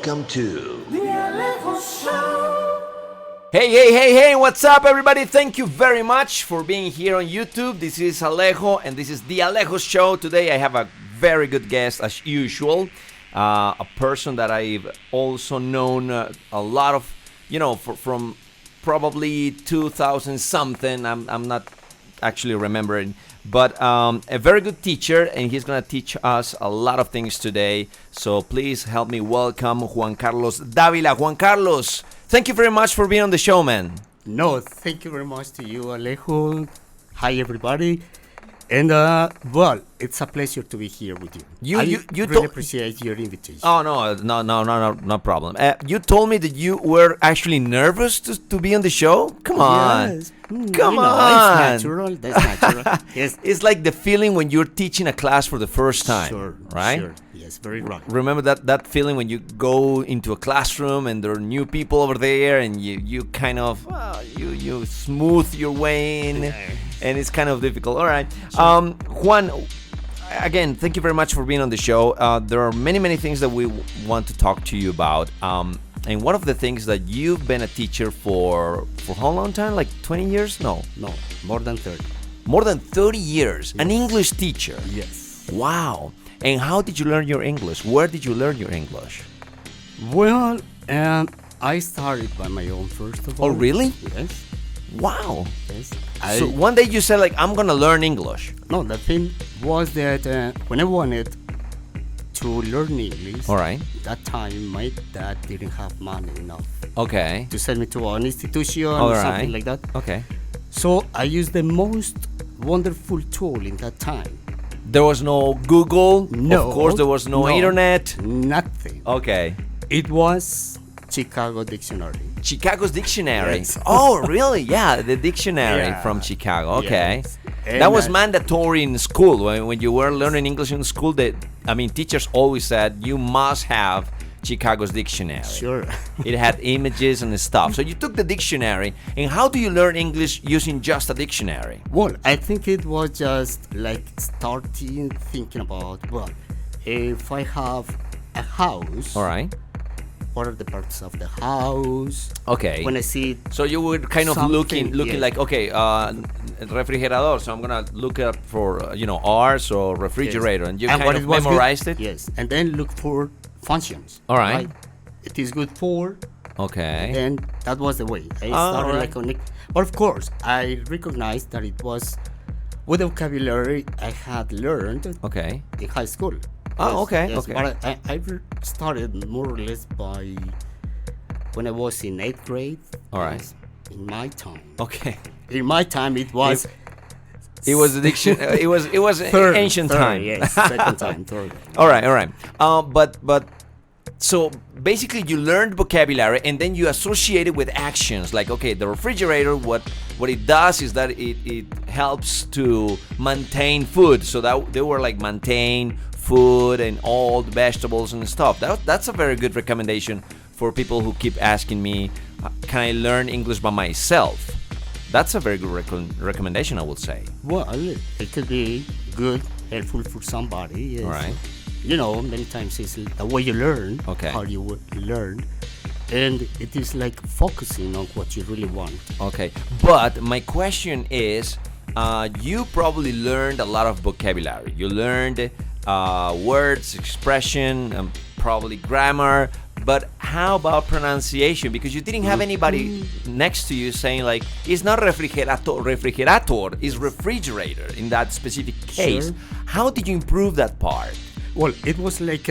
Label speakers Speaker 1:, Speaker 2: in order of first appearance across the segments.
Speaker 1: Welcome to
Speaker 2: The Alejo Show.
Speaker 3: Hey, what's up, everybody? Thank you very much for being here on YouTube. This is Alejo, and this is The Alejo Show. Today, I have a very good guest, as usual. A person that I've also known a lot of, from probably 2000-something. I'm not actually remembering. But a very good teacher, and he's going to teach us a lot of things today. So please help me welcome Juan Carlos Dávila. Juan Carlos, thank you very much for being on the show, man.
Speaker 4: No, thank you very much to you, Alejo. Hi, everybody. And, well, it's a pleasure to be here with you. I really appreciate your invitation.
Speaker 3: Oh, no problem. You told me that you were actually nervous to be on the show? Come on.
Speaker 4: Yes.
Speaker 3: Come on.
Speaker 4: That's natural. Yes.
Speaker 3: It's like the feeling when you're teaching a class for the first time,
Speaker 4: Sure,
Speaker 3: right?
Speaker 4: Sure. Yes, very right.
Speaker 3: Remember that feeling when you go into a classroom and there are new people over there and you kind of, you smooth your way in, and it's kind of difficult. All right. Juan, again, thank you very much for being on the show. There are many things that we want to talk to you about. And one of the things that you've been a teacher for how long time? Like 20 years? No,
Speaker 4: more than 30.
Speaker 3: More than 30 years.
Speaker 4: Yes.
Speaker 3: An English teacher.
Speaker 4: Yes.
Speaker 3: Wow. And how did you learn your English? Where did you learn your English?
Speaker 4: Well, I started by my own, first of all.
Speaker 3: Oh, really?
Speaker 4: Yes.
Speaker 3: Wow.
Speaker 4: Yes.
Speaker 3: So one day you said, like, I'm going to learn English.
Speaker 4: No, the thing was that when I wanted to learn English,
Speaker 3: All right.
Speaker 4: that time my dad didn't have money enough
Speaker 3: Okay.
Speaker 4: to send me to an institution
Speaker 3: All
Speaker 4: or
Speaker 3: right.
Speaker 4: something like that.
Speaker 3: Okay.
Speaker 4: So I used the most wonderful tool in that time.
Speaker 3: There was no Google.
Speaker 4: No.
Speaker 3: Of course, there was no internet.
Speaker 4: Nothing.
Speaker 3: Okay.
Speaker 4: It was Chicago Dictionary.
Speaker 3: Chicago's dictionary.
Speaker 4: Yes.
Speaker 3: Oh, really? Yeah, the dictionary
Speaker 4: Yeah.
Speaker 3: from Chicago. Okay.
Speaker 4: Yes.
Speaker 3: That
Speaker 4: And,
Speaker 3: was mandatory in school. When you were learning English in school, teachers always said you must have Chicago's dictionary.
Speaker 4: Sure.
Speaker 3: It had images and stuff. So you took the dictionary, and how do you learn English using just a dictionary?
Speaker 4: Well, I think it was just like starting thinking about, well, if I have a house,
Speaker 3: All right.
Speaker 4: what are the parts of the house?
Speaker 3: Okay.
Speaker 4: When I see
Speaker 3: So you were kind of
Speaker 4: something,
Speaker 3: looking
Speaker 4: yeah.
Speaker 3: like, okay, refrigerador. So I'm gonna look up for R's or refrigerator, and you
Speaker 4: And
Speaker 3: kind
Speaker 4: what
Speaker 3: of
Speaker 4: it was
Speaker 3: memorized
Speaker 4: good,
Speaker 3: it.
Speaker 4: Yes, and then look for functions.
Speaker 3: All right.
Speaker 4: It is good for,
Speaker 3: Okay.
Speaker 4: and that was the way I
Speaker 3: all
Speaker 4: started
Speaker 3: right.
Speaker 4: like on it. But of course, I recognized that it was with the vocabulary I had learned
Speaker 3: Okay.
Speaker 4: in high school.
Speaker 3: Oh, okay, okay.
Speaker 4: But I started more or less by when I was in 8th grade.
Speaker 3: All right.
Speaker 4: Yes, in my time.
Speaker 3: Okay.
Speaker 4: In my time, it was.
Speaker 3: It was addiction. It was
Speaker 4: Third,
Speaker 3: ancient
Speaker 4: third,
Speaker 3: time.
Speaker 4: Yes, second time, third.
Speaker 3: All right. But so basically you learned vocabulary and then you associate it with actions. Like, okay, the refrigerator, what it does is that it helps to maintain food. So that they were like maintain food and all the vegetables and stuff. That's a very good recommendation for people who keep asking me, can I learn English by myself? That's a very good recommendation, I would say.
Speaker 4: Well, it could be good, helpful for somebody. Yes.
Speaker 3: All right.
Speaker 4: Many times it's the way you learn,
Speaker 3: Okay.
Speaker 4: how you learn, and it is like focusing on what you really want.
Speaker 3: Okay, but my question is, you probably learned a lot of vocabulary. You learned words, expression, probably grammar, but how about pronunciation? Because you didn't have anybody next to you saying like, it's not refrigerator, it's refrigerator in that specific case.
Speaker 4: Sure.
Speaker 3: How did you improve that part?
Speaker 4: Well, it was like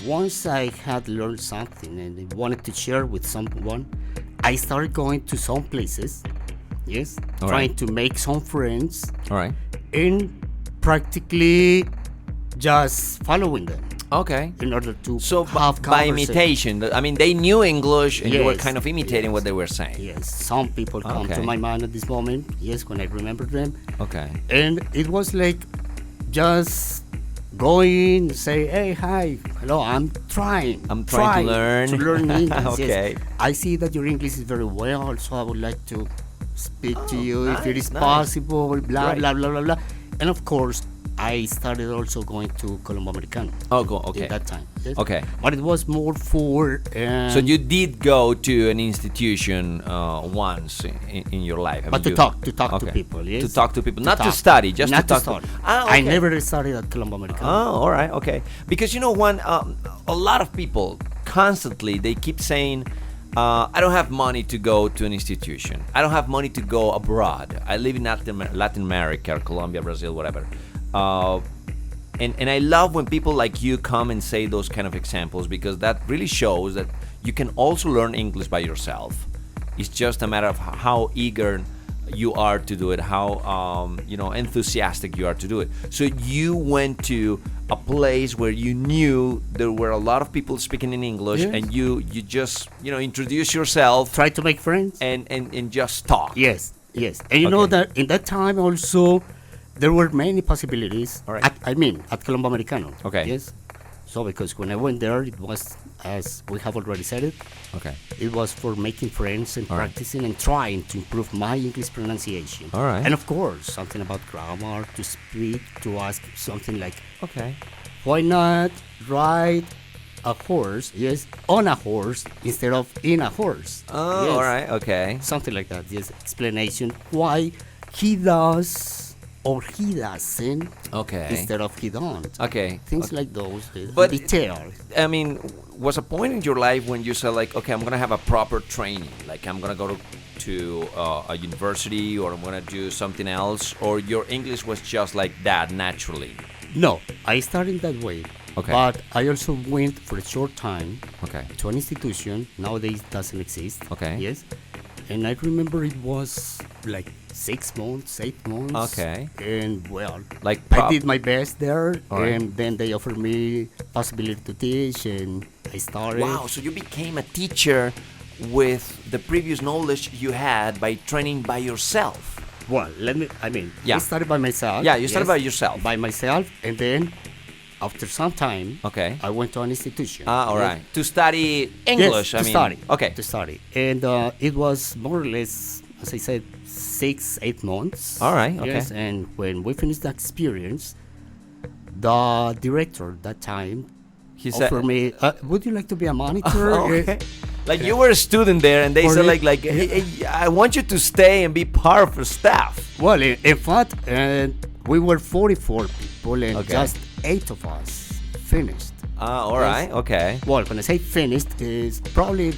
Speaker 4: once I had learned something and I wanted to share with someone, I started going to some places, yes,
Speaker 3: All
Speaker 4: trying
Speaker 3: right.
Speaker 4: to make some friends,
Speaker 3: All right.
Speaker 4: and practically just following them
Speaker 3: Okay.
Speaker 4: in order to
Speaker 3: So
Speaker 4: have
Speaker 3: by
Speaker 4: conversation.
Speaker 3: imitation, I mean, they knew English and you were
Speaker 4: Yes,
Speaker 3: kind of imitating
Speaker 4: yes.
Speaker 3: what they were saying.
Speaker 4: Yes, some people come
Speaker 3: Okay.
Speaker 4: to my mind at this moment, yes, when I remember them.
Speaker 3: Okay.
Speaker 4: And it was like just going, say, hey, hi, hello, I'm trying
Speaker 3: trying to learn.
Speaker 4: English.
Speaker 3: Okay.
Speaker 4: Yes. I see that your English is very well, so I would like to speak to you if it is
Speaker 3: nice.
Speaker 4: possible, blah,
Speaker 3: Great.
Speaker 4: blah, blah, blah, blah. And of course, I started also going to Colombo Americano.
Speaker 3: Oh, okay.
Speaker 4: At that time. Yes.
Speaker 3: Okay.
Speaker 4: But it was more for.
Speaker 3: So you did go to an institution once in your life,
Speaker 4: but to talk to people, yes.
Speaker 3: To talk to people, not to study, just
Speaker 4: not
Speaker 3: to talk.
Speaker 4: study.
Speaker 3: Okay.
Speaker 4: I never studied at Colombo Americano.
Speaker 3: Oh, all right, okay. Because a lot of people constantly they keep saying, I don't have money to go to an institution. I don't have money to go abroad. I live in Latin America, Colombia, Brazil, whatever. And I love when people like you come and say those kind of examples, because that really shows that you can also learn English by yourself. It's just a matter of how eager you are to do it, how enthusiastic you are to do it. So you went to a place where you knew there were a lot of people speaking in English,
Speaker 4: yes.
Speaker 3: and you just introduce yourself,
Speaker 4: try to make friends,
Speaker 3: and just talk.
Speaker 4: Yes. And you know that in that time also there were many possibilities.
Speaker 3: All right.
Speaker 4: At Colombo Americano.
Speaker 3: Okay.
Speaker 4: Yes. So because when I went there, it was, as we have already said it,
Speaker 3: Okay.
Speaker 4: it was for making friends and
Speaker 3: All right.
Speaker 4: practicing and trying to improve my English pronunciation.
Speaker 3: All right.
Speaker 4: And of course, something about grammar, to speak, to ask something like,
Speaker 3: Okay.
Speaker 4: why not ride a horse, yes, on a horse instead of in a horse?
Speaker 3: Oh,
Speaker 4: Yes.
Speaker 3: all right. Okay.
Speaker 4: Something like that, yes, explanation why he does or he doesn't
Speaker 3: Okay.
Speaker 4: instead of he don't.
Speaker 3: Okay.
Speaker 4: Things like those,
Speaker 3: But-
Speaker 4: detail.
Speaker 3: I mean, was a point in your life when you said like, okay, I'm gonna have a proper training, like I'm gonna go to a university, or I'm gonna do something else, or your English was just like that naturally?
Speaker 4: No, I started that way.
Speaker 3: Okay.
Speaker 4: But I also went for a short time
Speaker 3: Okay.
Speaker 4: to an institution. Nowadays doesn't exist.
Speaker 3: Okay.
Speaker 4: Yes. And I remember it was like 6 months, 8 months.
Speaker 3: Okay.
Speaker 4: And well,
Speaker 3: Like
Speaker 4: I did my best there,
Speaker 3: All right.
Speaker 4: and then they offered me possibility to teach, and I started.
Speaker 3: Wow, so you became a teacher with the previous knowledge you had by training by yourself.
Speaker 4: Well,
Speaker 3: Yeah.
Speaker 4: I started by myself.
Speaker 3: Yeah, you started by yourself.
Speaker 4: By myself, and then after some time,
Speaker 3: Okay.
Speaker 4: I went to an institution.
Speaker 3: All
Speaker 4: Yes.
Speaker 3: right. To study English,
Speaker 4: Yes,
Speaker 3: I mean.
Speaker 4: study.
Speaker 3: Okay.
Speaker 4: To study. And it was more or less, as I said, 6-8 months.
Speaker 3: All right, okay.
Speaker 4: Yes, and when we finished the experience, the director that time
Speaker 3: He said,
Speaker 4: offered me, would you like to be a monitor?
Speaker 3: okay. Like you were a student there, and they
Speaker 4: For
Speaker 3: said
Speaker 4: me-
Speaker 3: like hey, I want you to stay and be part of the staff.
Speaker 4: Well, in fact, we were 44 people, and
Speaker 3: Okay.
Speaker 4: just 8 of us finished.
Speaker 3: All
Speaker 4: Yes.
Speaker 3: right. Okay.
Speaker 4: Well, when I say finished, is probably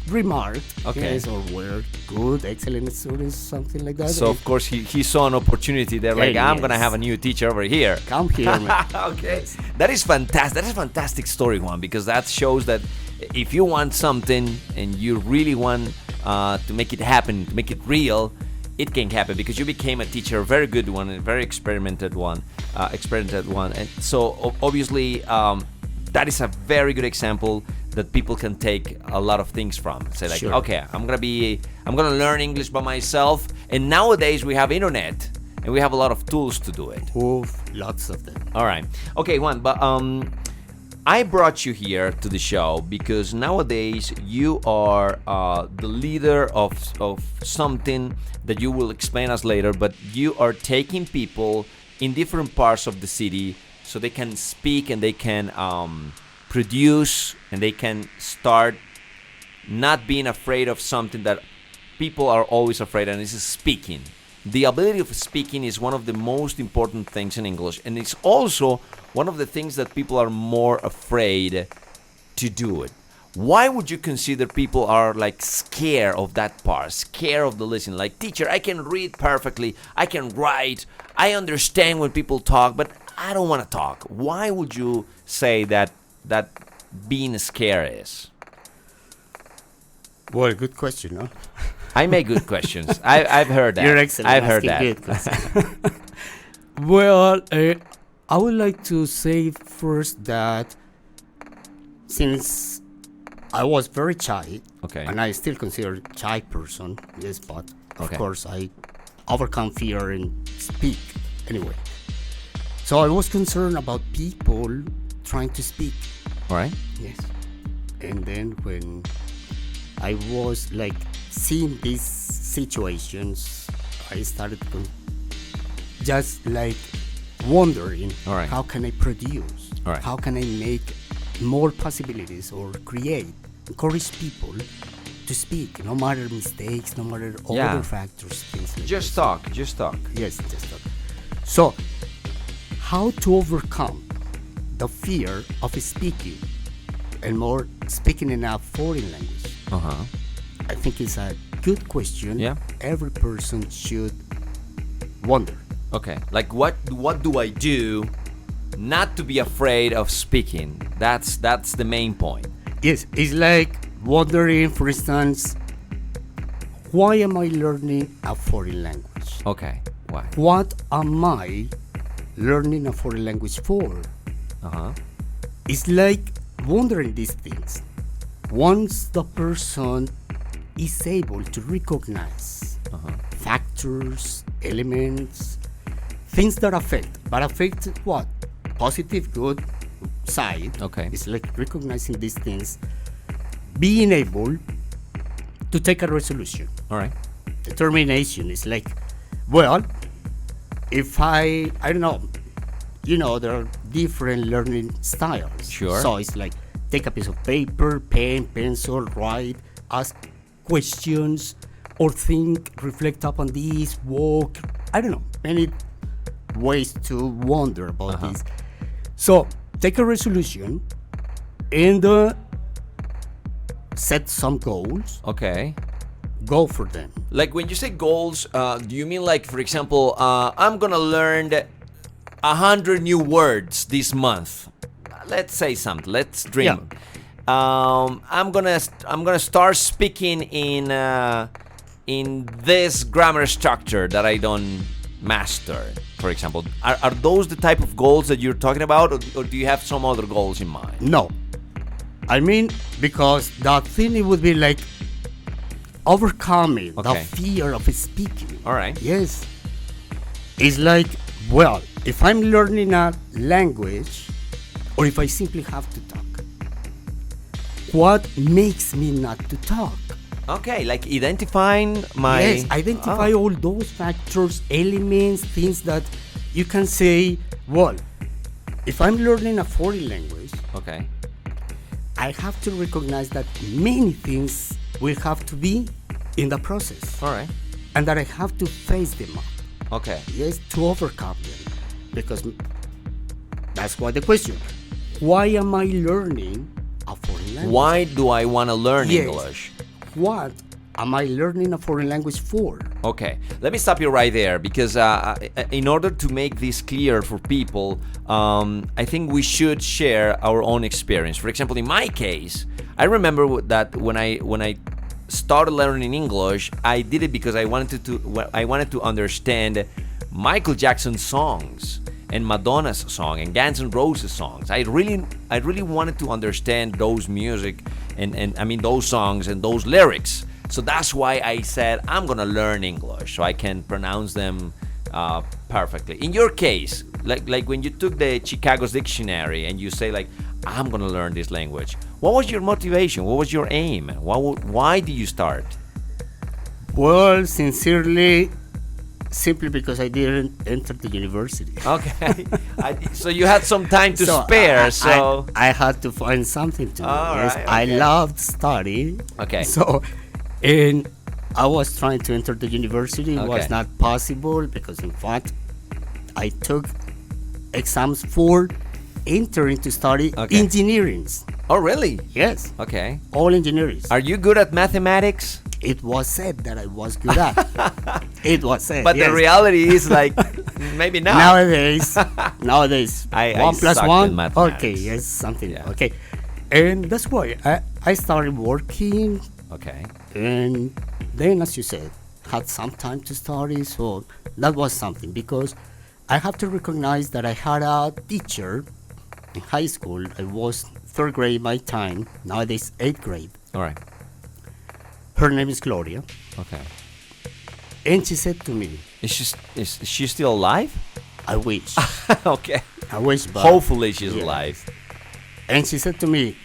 Speaker 4: remarked,
Speaker 3: Okay.
Speaker 4: yes, or were good, excellent students, something like that.
Speaker 3: So of course he saw an opportunity there. Like I'm gonna
Speaker 4: Yes.
Speaker 3: have a new teacher over here.
Speaker 4: Come here, man.
Speaker 3: Okay, that is fantastic. That is a fantastic story, Juan, because that shows that if you want something and you really want to make it happen, to make it real, it can happen, because you became a teacher, a very good one, and a very experimented one. And so obviously that is a very good example that people can take a lot of things from. Say like,
Speaker 4: Sure.
Speaker 3: okay, I'm gonna learn English by myself, and nowadays we have internet and we have a lot of tools to do it.
Speaker 4: Oof, lots of them.
Speaker 3: All right. Okay, Juan, but I brought you here to the show because nowadays you are the leader of something that you will explain us later, but you are taking people in different parts of the city so they can speak and they can produce and they can start not being afraid of something that people are always afraid of, and this is speaking. The ability of speaking is one of the most important things in English, and it's also one of the things that people are more afraid to do it. Why would you consider people are like scared of that part, scared of the listening? Like, teacher, I can read perfectly, I can write, I understand when people talk, but I don't want to talk. Why would you say that being scared is?
Speaker 4: Well, good question, no?
Speaker 3: I make good questions. I've heard that.
Speaker 4: You're excellent.
Speaker 3: I've heard
Speaker 4: asking
Speaker 3: that.
Speaker 4: good questions. Well, I would like to say first that since I was very shy,
Speaker 3: Okay.
Speaker 4: and I still consider shy person, yes, but of
Speaker 3: Okay.
Speaker 4: course I overcome fear and speak anyway. So I was concerned about people trying to speak.
Speaker 3: All right.
Speaker 4: Yes. And then when I was like seeing these situations, I started just like wondering,
Speaker 3: All right.
Speaker 4: how can I produce?
Speaker 3: All right.
Speaker 4: How can I make more possibilities or encourage people to speak, no matter mistakes, no matter other factors, things like
Speaker 3: Just
Speaker 4: this.
Speaker 3: talk.
Speaker 4: Yes, just talk. So, how to overcome the fear of speaking and more speaking in a foreign language?
Speaker 3: Uh-huh.
Speaker 4: I think it's a good question.
Speaker 3: Yeah.
Speaker 4: Every person should wonder.
Speaker 3: Okay. Like what do I do not to be afraid of speaking? That's the main point.
Speaker 4: Yes, it's like wondering, for instance, why am I learning a foreign language?
Speaker 3: Okay. Why?
Speaker 4: What am I learning a foreign language for?
Speaker 3: Uh-huh.
Speaker 4: It's like wondering these things. Once the person is able to recognize factors, elements, things that affect what? Positive, good side.
Speaker 3: Okay.
Speaker 4: It's like recognizing these things, being able to take a resolution.
Speaker 3: All right.
Speaker 4: Determination is like, well, if I don't know, there are different learning styles.
Speaker 3: Sure.
Speaker 4: So it's like take a piece of paper, pen, pencil, write, ask questions, or think, reflect upon this, walk. I don't know, many ways to wonder about this. So take a resolution and set some goals.
Speaker 3: Okay.
Speaker 4: Go for them.
Speaker 3: Like when you say goals, do you mean like, for example, I'm gonna learn 100 new words this month? Let's say something. Let's dream.
Speaker 4: Yeah.
Speaker 3: I'm gonna start speaking in this grammar structure that I don't master. For example, are those the type of goals that you're talking about, or do you have some other goals in mind?
Speaker 4: No. I mean, because the thing it would be like overcoming the fear of speaking.
Speaker 3: All right.
Speaker 4: Yes. It's like, well, if I'm learning a language, or if I simply have to talk, what makes me not to talk?
Speaker 3: Okay, like identifying my...
Speaker 4: Yes, identify all those factors, elements, things that you can say, well, if I'm learning a foreign language,
Speaker 3: Okay.
Speaker 4: I have to recognize that many things will have to be in the process.
Speaker 3: All right.
Speaker 4: And that I have to face them up.
Speaker 3: Okay.
Speaker 4: Yes, to overcome them. Because that's why the question. Why am I learning a foreign language?
Speaker 3: Why do I want to learn
Speaker 4: Yes.
Speaker 3: English?
Speaker 4: What am I learning a foreign language for?
Speaker 3: Okay, let me stop you right there because in order to make this clear for people, I think we should share our own experience. For example, in my case, I remember that when I started learning English, I did it because I wanted to understand Michael Jackson's songs and Madonna's song and Guns N' Roses songs. I really wanted to understand those music and I mean those songs and those lyrics. So that's why I said I'm gonna learn English so I can pronounce them perfectly. In your case, like when you took the Chicago's dictionary and you say like I'm gonna learn this language, what was your motivation? What was your aim? Why did you start?
Speaker 4: Well, sincerely, simply because I didn't enter the university.
Speaker 3: Okay, so you had some time to
Speaker 4: So
Speaker 3: spare. So
Speaker 4: I had to find something to do.
Speaker 3: All
Speaker 4: Yes,
Speaker 3: right,
Speaker 4: I
Speaker 3: okay.
Speaker 4: loved study.
Speaker 3: Okay.
Speaker 4: So, and I was trying to enter the university. It
Speaker 3: Okay.
Speaker 4: was not possible because, in fact, I took exams for entering to study
Speaker 3: Okay.
Speaker 4: engineering.
Speaker 3: Oh, really?
Speaker 4: Yes,
Speaker 3: Okay.
Speaker 4: all engineering.
Speaker 3: Are you good at mathematics?
Speaker 4: It was said that I was good at. It was said.
Speaker 3: But
Speaker 4: yes.
Speaker 3: the reality is like maybe not.
Speaker 4: Nowadays,
Speaker 3: I
Speaker 4: 1 plus
Speaker 3: sucked
Speaker 4: 1.
Speaker 3: in mathematics.
Speaker 4: Okay, yes, something.
Speaker 3: Yeah.
Speaker 4: Okay, and that's why I started working,
Speaker 3: Okay.
Speaker 4: and then, as you said, had some time to study. So that was something because I have to recognize that I had a teacher in high school. I was 3rd grade my time. Nowadays, 8th grade.
Speaker 3: All right.
Speaker 4: Her name is Gloria,
Speaker 3: Okay.
Speaker 4: and she said to me,
Speaker 3: Is she still alive?
Speaker 4: "I wish,
Speaker 3: Okay.
Speaker 4: I wish, but
Speaker 3: Hopefully she's
Speaker 4: yeah.
Speaker 3: alive.
Speaker 4: And she said to me,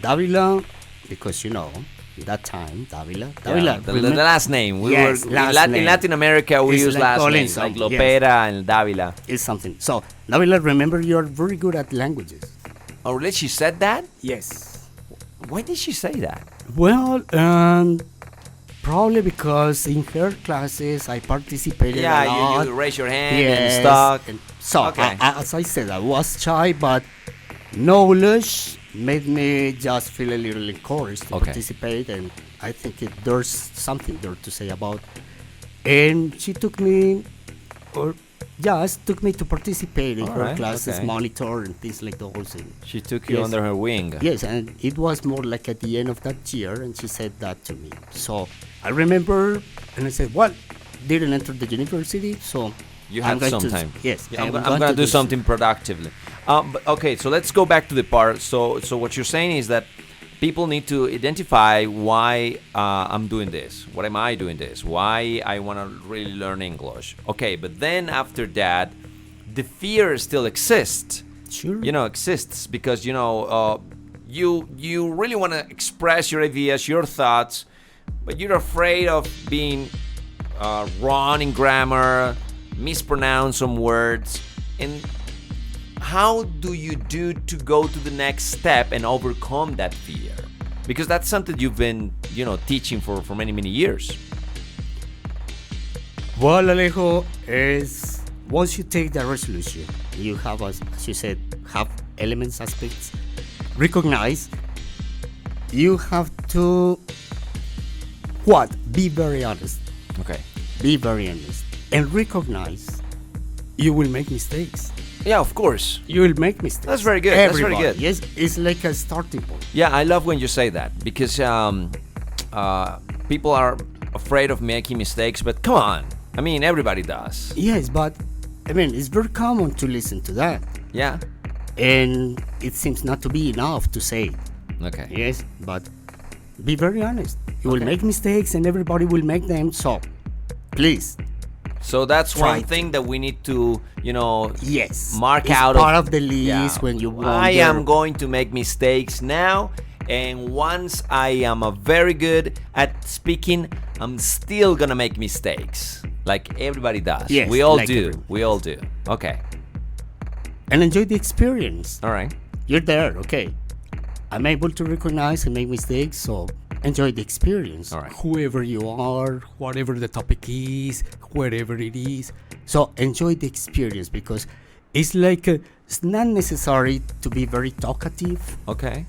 Speaker 4: Dávila, because that time, Dávila.
Speaker 3: Yeah,
Speaker 4: Dávila,
Speaker 3: the last name.
Speaker 4: Yes, last
Speaker 3: in
Speaker 4: name.
Speaker 3: Latin America, we
Speaker 4: It's
Speaker 3: use
Speaker 4: like
Speaker 3: last
Speaker 4: calling
Speaker 3: names like
Speaker 4: something,
Speaker 3: Lopera and Dávila.
Speaker 4: It's something. So, Dávila, remember, you're very good at languages.
Speaker 3: Oh, really? She said that?
Speaker 4: Yes.
Speaker 3: Why did she say that?
Speaker 4: Well, probably because in her classes I participated a lot.
Speaker 3: Yeah, you raise your hand
Speaker 4: Yes,
Speaker 3: and stuff.
Speaker 4: and so,
Speaker 3: Okay.
Speaker 4: as I said, I was shy, but knowledge made me just feel a little encouraged to
Speaker 3: Okay.
Speaker 4: participate, and I think there's something there to say about. And she took me, or just took me to participate in her
Speaker 3: Alright,
Speaker 4: classes,
Speaker 3: okay.
Speaker 4: monitor and things like those. And
Speaker 3: She took you
Speaker 4: Yes.
Speaker 3: under her wing.
Speaker 4: yes, and it was more like at the end of that year, and she said that to me. So I remember, and I said, well, didn't enter the university, so
Speaker 3: You
Speaker 4: I'm
Speaker 3: had
Speaker 4: going
Speaker 3: some
Speaker 4: to-
Speaker 3: time.
Speaker 4: Yes,
Speaker 3: Yeah, I'm
Speaker 4: going
Speaker 3: gonna
Speaker 4: to
Speaker 3: do something productively. But okay, so let's go back to the part. So what you're saying is that people need to identify why I'm doing this. What am I doing this? Why I want to really learn English. Okay, but then after that, the fear still exists.
Speaker 4: Sure.
Speaker 3: Exists because you really want to express your ideas, your thoughts, but you're afraid of being wrong in grammar, mispronounce some words. And how do you do to go to the next step and overcome that fear? Because that's something you've been, teaching for many years.
Speaker 4: Well, Alejo, is once you take the resolution, you have, as you said, have elements, aspects, recognize, you have to, be very honest.
Speaker 3: Okay.
Speaker 4: Be very honest. And recognize you will make mistakes.
Speaker 3: Yeah, of course.
Speaker 4: You will make mistakes.
Speaker 3: That's very good. That's very
Speaker 4: Everybody.
Speaker 3: good.
Speaker 4: Yes, it's like a starting point.
Speaker 3: Yeah, I love when you say that because people are afraid of making mistakes, but come on. I mean, everybody does.
Speaker 4: Yes, but it's very common to listen to that.
Speaker 3: Yeah.
Speaker 4: And it seems not to be enough to say it.
Speaker 3: Okay.
Speaker 4: Yes, but be very honest. You will
Speaker 3: Okay.
Speaker 4: make mistakes and everybody will make them. So, please,
Speaker 3: So that's
Speaker 4: Try
Speaker 3: one
Speaker 4: to.
Speaker 3: thing that we need to,
Speaker 4: yes.
Speaker 3: mark
Speaker 4: it's
Speaker 3: out
Speaker 4: part of the list
Speaker 3: Yeah.
Speaker 4: when you wonder.
Speaker 3: I am going to make mistakes now, and once I am very good at speaking, I'm still gonna make mistakes, like everybody does.
Speaker 4: Yes,
Speaker 3: we all
Speaker 4: like
Speaker 3: do.
Speaker 4: everyone.
Speaker 3: We all do. Okay.
Speaker 4: And enjoy the experience.
Speaker 3: All right.
Speaker 4: You're there, okay. I'm able to recognize and make mistakes, so enjoy the experience.
Speaker 3: All right.
Speaker 4: Whoever you are, whatever the topic is, wherever it is. So enjoy the experience because it's like it's not necessary to be very talkative,
Speaker 3: Okay.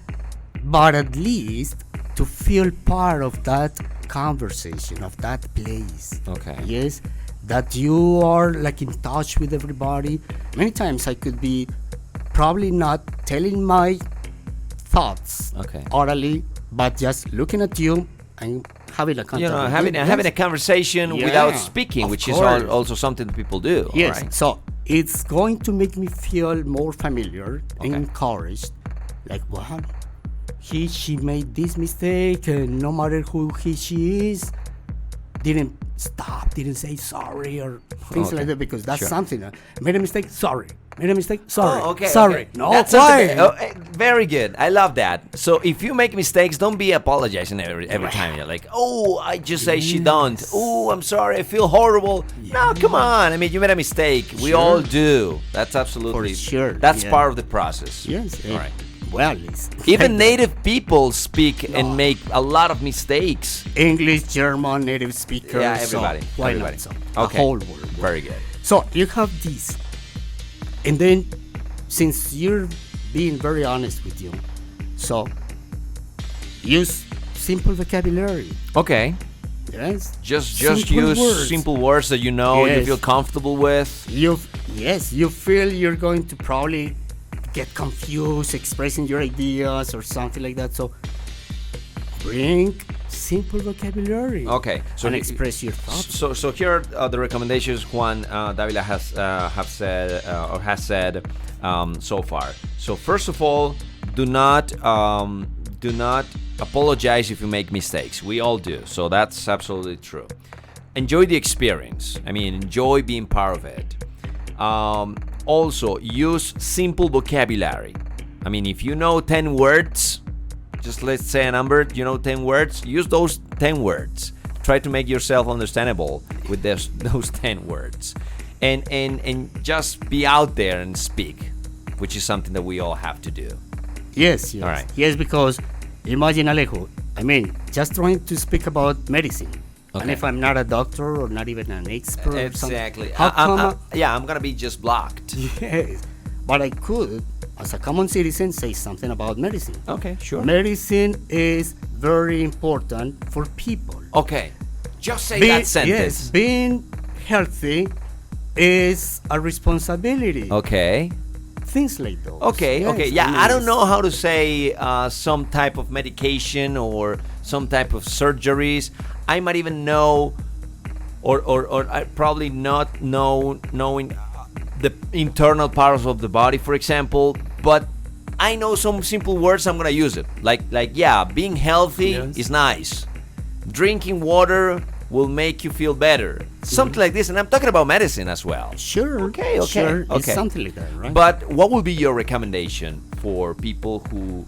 Speaker 4: but at least to feel part of that conversation, of that place.
Speaker 3: Okay.
Speaker 4: Yes, that you are like in touch with everybody. Many times I could be probably not telling my thoughts
Speaker 3: Okay.
Speaker 4: orally, but just looking at you and having a contact.
Speaker 3: Having a conversation
Speaker 4: Yeah,
Speaker 3: without speaking,
Speaker 4: of
Speaker 3: which
Speaker 4: course.
Speaker 3: is also something that people do.
Speaker 4: Yes,
Speaker 3: All right.
Speaker 4: so it's going to make me feel more familiar and
Speaker 3: Okay.
Speaker 4: encouraged. Like, wow, she made this mistake, and no matter who she is, didn't say sorry or things
Speaker 3: Okay.
Speaker 4: like that, because that's
Speaker 3: Sure.
Speaker 4: something. Made a mistake, sorry. Made a mistake, sorry.
Speaker 3: Oh, okay.
Speaker 4: Sorry.
Speaker 3: Okay.
Speaker 4: No,
Speaker 3: That's
Speaker 4: why?
Speaker 3: something very good. I love that. So if you make mistakes, don't be apologizing every time. You're like, oh, I just say she don't. Oh, I'm sorry. I feel horrible. No, come on. I mean, you made a mistake. We
Speaker 4: Sure.
Speaker 3: all do. That's absolutely.
Speaker 4: For sure,
Speaker 3: That's
Speaker 4: yeah.
Speaker 3: part of the process.
Speaker 4: Yes.
Speaker 3: All right.
Speaker 4: Well, it's
Speaker 3: Even native people speak and make a lot of mistakes.
Speaker 4: English, German, native speakers.
Speaker 3: Yeah, everybody.
Speaker 4: So why
Speaker 3: everybody.
Speaker 4: not? So,
Speaker 3: Okay.
Speaker 4: the whole world.
Speaker 3: Very good.
Speaker 4: So you have this, and then since you're being very honest with you, so use simple vocabulary.
Speaker 3: Okay.
Speaker 4: Yes.
Speaker 3: Just
Speaker 4: Simple
Speaker 3: use
Speaker 4: words.
Speaker 3: simple words that you know, you
Speaker 4: Yes.
Speaker 3: feel comfortable with.
Speaker 4: You feel you're going to probably get confused expressing your ideas or something like that. So bring simple vocabulary.
Speaker 3: Okay. So
Speaker 4: and
Speaker 3: he-
Speaker 4: express your thoughts.
Speaker 3: So here are the recommendations Juan Dávila has said so far. So first of all, do not apologize if you make mistakes. We all do. So that's absolutely true. Enjoy the experience. I mean, enjoy being part of it. Also, use simple vocabulary. I mean, if you know 10 words, just let's say a number, 10 words, use those 10 words. Try to make yourself understandable with those 10 words. And just be out there and speak, which is something that we all have to do.
Speaker 4: Yes.
Speaker 3: All right.
Speaker 4: Yes, because imagine, Alejo, just trying to speak about medicine.
Speaker 3: Okay.
Speaker 4: And if I'm not a doctor or not even an expert or something,
Speaker 3: Exactly.
Speaker 4: how come?
Speaker 3: I'm going to be just blocked.
Speaker 4: Yes, but I could, as a common citizen, say something about medicine.
Speaker 3: Okay, sure.
Speaker 4: Medicine is very important for people.
Speaker 3: Okay. Just say that sentence.
Speaker 4: Yes, being healthy is a responsibility.
Speaker 3: Okay.
Speaker 4: Things like those.
Speaker 3: Okay,
Speaker 4: Yes,
Speaker 3: okay. Yeah, I don't know how to say some type of medication or some type of surgeries. I might even know, or I probably not knowing the internal parts of the body, for example. But I know some simple words. I'm gonna use it. Like yeah, being healthy is nice. Drinking water will make you feel better. Something like this, and I'm talking about medicine as well.
Speaker 4: Sure.
Speaker 3: Okay.
Speaker 4: Sure. It's something like that, right?
Speaker 3: But what would be your recommendation for people who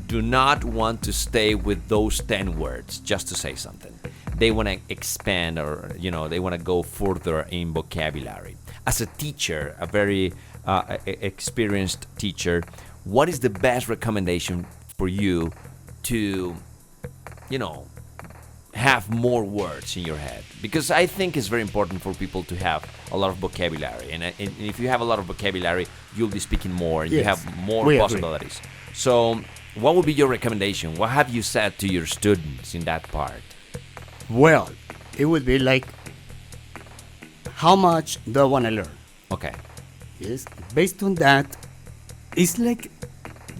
Speaker 3: do not want to stay with those 10 words just to say something? They want to expand, or they want to go further in vocabulary. As a teacher, a very experienced teacher, what is the best recommendation for you to, have more words in your head? Because I think it's very important for people to have a lot of vocabulary, and if you have a lot of vocabulary, you'll be speaking more, and you have more possibilities. So what would be your recommendation? What have you said to your students in that part?
Speaker 4: Well, it would be like, how much do I want to learn?
Speaker 3: Okay.
Speaker 4: Yes. Based on that, it's like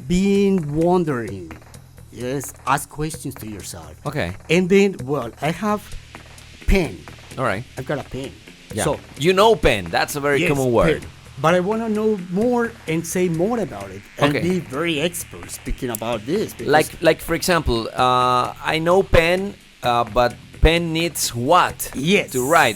Speaker 4: being wondering. Yes. Ask questions to yourself.
Speaker 3: Okay.
Speaker 4: And then, I have pen.
Speaker 3: All right.
Speaker 4: I've got a pen.
Speaker 3: Yeah.
Speaker 4: So,
Speaker 3: pen. That's a very common word.
Speaker 4: Pen. But I want to know more and say more about it and
Speaker 3: Okay.
Speaker 4: be very expert speaking about this.
Speaker 3: Like for example, I know pen, but pen needs what?
Speaker 4: Yes.
Speaker 3: To write.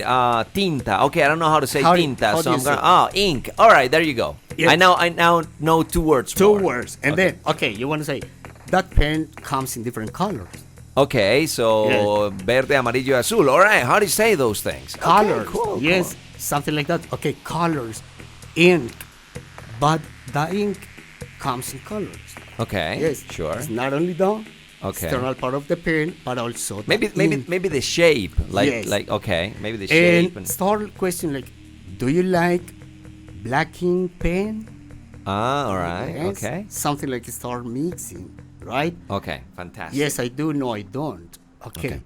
Speaker 3: Tinta. Okay, I don't know how to say tinta,
Speaker 4: how
Speaker 3: so
Speaker 4: do
Speaker 3: I'm
Speaker 4: you
Speaker 3: gonna.
Speaker 4: say?
Speaker 3: Ink. All right, there you go.
Speaker 4: Yes.
Speaker 3: I now know 2 words.
Speaker 4: Two
Speaker 3: more.
Speaker 4: words. And
Speaker 3: Okay.
Speaker 4: then, you want to say, that pen comes in different colors.
Speaker 3: Okay, so verde, amarillo, azul. All right, how do you say those things?
Speaker 4: Colors.
Speaker 3: Okay, cool.
Speaker 4: Yes, something like that. Okay, colors. Ink. But the ink comes in colors.
Speaker 3: Cool. Okay.
Speaker 4: Yes.
Speaker 3: Sure.
Speaker 4: It's not only the
Speaker 3: Okay.
Speaker 4: external part of the pen, but also the ink.
Speaker 3: Maybe the shape.
Speaker 4: Yes.
Speaker 3: Maybe the shape.
Speaker 4: And start question like, do you like black ink pen?
Speaker 3: All right.
Speaker 4: Yes.
Speaker 3: Okay.
Speaker 4: Something like start mixing, right?
Speaker 3: Okay. Fantastic.
Speaker 4: Yes, I do. No, I don't. Okay.
Speaker 3: Okay.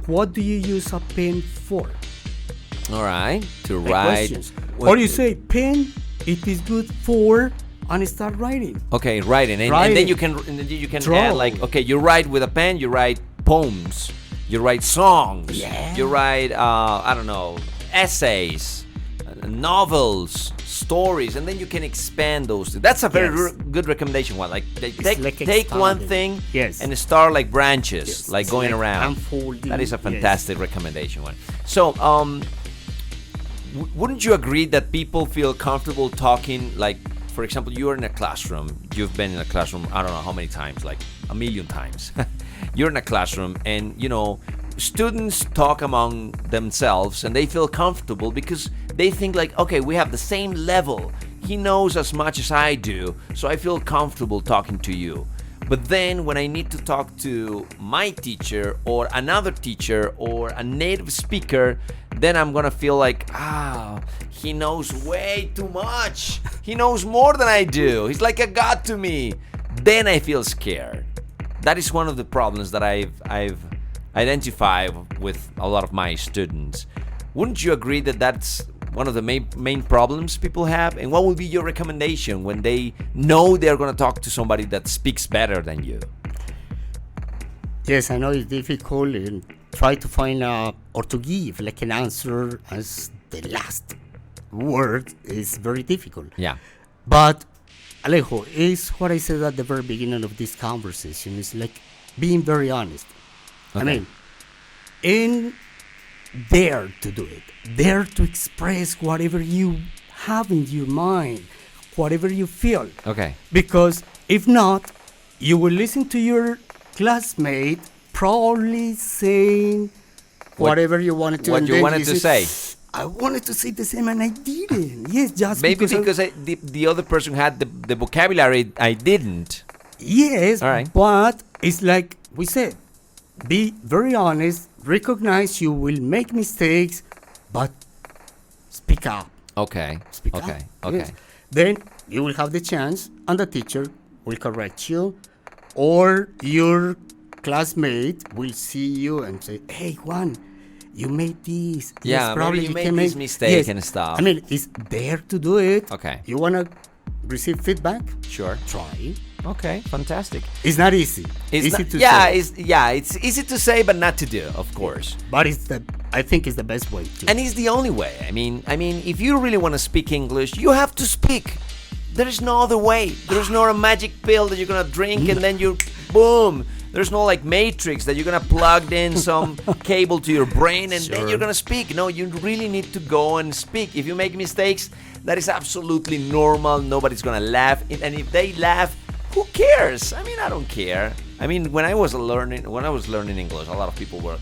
Speaker 4: What do you use a pen for?
Speaker 3: All right. To
Speaker 4: Like
Speaker 3: write.
Speaker 4: questions. Or you say pen, it is good for, and start writing.
Speaker 3: Okay, writing, and then you can
Speaker 4: Draw.
Speaker 3: add like, okay, you write with a pen, you write poems, you write songs,
Speaker 4: Yeah.
Speaker 3: you write I don't know, essays, novels, stories, and then you can expand those. That's a very
Speaker 4: Yes.
Speaker 3: good recommendation. One like take
Speaker 4: like
Speaker 3: take one
Speaker 4: expanding.
Speaker 3: thing
Speaker 4: Yes.
Speaker 3: and start like branches,
Speaker 4: Yes,
Speaker 3: like
Speaker 4: it's
Speaker 3: going
Speaker 4: like
Speaker 3: around.
Speaker 4: unfolding.
Speaker 3: That is a
Speaker 4: Yes.
Speaker 3: fantastic recommendation one. So wouldn't you agree that people feel comfortable talking, like, for example, you're in a classroom, you've been in a classroom, I don't know how many times, like a million times. You're in a classroom and, students talk among themselves and they feel comfortable because they think like, okay, we have the same level. He knows as much as I do, so I feel comfortable talking to you. But then when I need to talk to my teacher or another teacher or a native speaker, then I'm gonna feel like, he knows way too much. He knows more than I do. He's like a god to me. Then I feel scared. That is one of the problems that I've identified with a lot of my students. Wouldn't you agree that that's one of the main problems people have? And what would be your recommendation when they know they're going to talk to somebody that speaks better than you?
Speaker 4: Yes, I know it's difficult and try to find or to give like an answer as the last word is very difficult.
Speaker 3: Yeah.
Speaker 4: But Alejo, is what I said at the very beginning of this conversation. Is like being very honest.
Speaker 3: Okay.
Speaker 4: Dare to do it. Dare to express whatever you have in your mind, whatever you feel.
Speaker 3: Okay.
Speaker 4: Because if not, you will listen to your classmate probably saying whatever you wanted to.
Speaker 3: What
Speaker 4: and
Speaker 3: you
Speaker 4: then
Speaker 3: wanted to say.
Speaker 4: I wanted to say the same and I didn't. Yes, just
Speaker 3: Maybe
Speaker 4: because
Speaker 3: the other person had the vocabulary I didn't.
Speaker 4: yes,
Speaker 3: All right.
Speaker 4: but it's like we said, be very honest, recognize you will make mistakes, but speak up.
Speaker 3: Okay.
Speaker 4: Speak
Speaker 3: Okay.
Speaker 4: up.
Speaker 3: Okay.
Speaker 4: Yes. Then you will have the chance and the teacher will correct you, or your classmate will see you and say, hey, Juan, you made this.
Speaker 3: Yeah, maybe you
Speaker 4: can
Speaker 3: made this mistake and stuff.
Speaker 4: I mean, it's there to do it.
Speaker 3: Okay.
Speaker 4: You want to receive feedback?
Speaker 3: Sure.
Speaker 4: Try.
Speaker 3: Okay. Fantastic.
Speaker 4: It's not easy.
Speaker 3: It's
Speaker 4: easy
Speaker 3: not-
Speaker 4: to
Speaker 3: yeah,
Speaker 4: say.
Speaker 3: it's easy to say, but not to do, of course.
Speaker 4: But I think it's the best way to.
Speaker 3: And it's the only way. I mean, if you really want to speak English, you have to speak. There's no other way. There's no a magic pill that you're gonna drink and then you, boom. There's no like matrix that you're gonna plug in some cable to your brain and then
Speaker 4: Sure.
Speaker 3: you're gonna speak. No, you really need to go and speak. If you make mistakes, that is absolutely normal. Nobody's gonna laugh. And if they laugh, who cares? I mean, I don't care. I mean, when I was learning English, a lot of people were,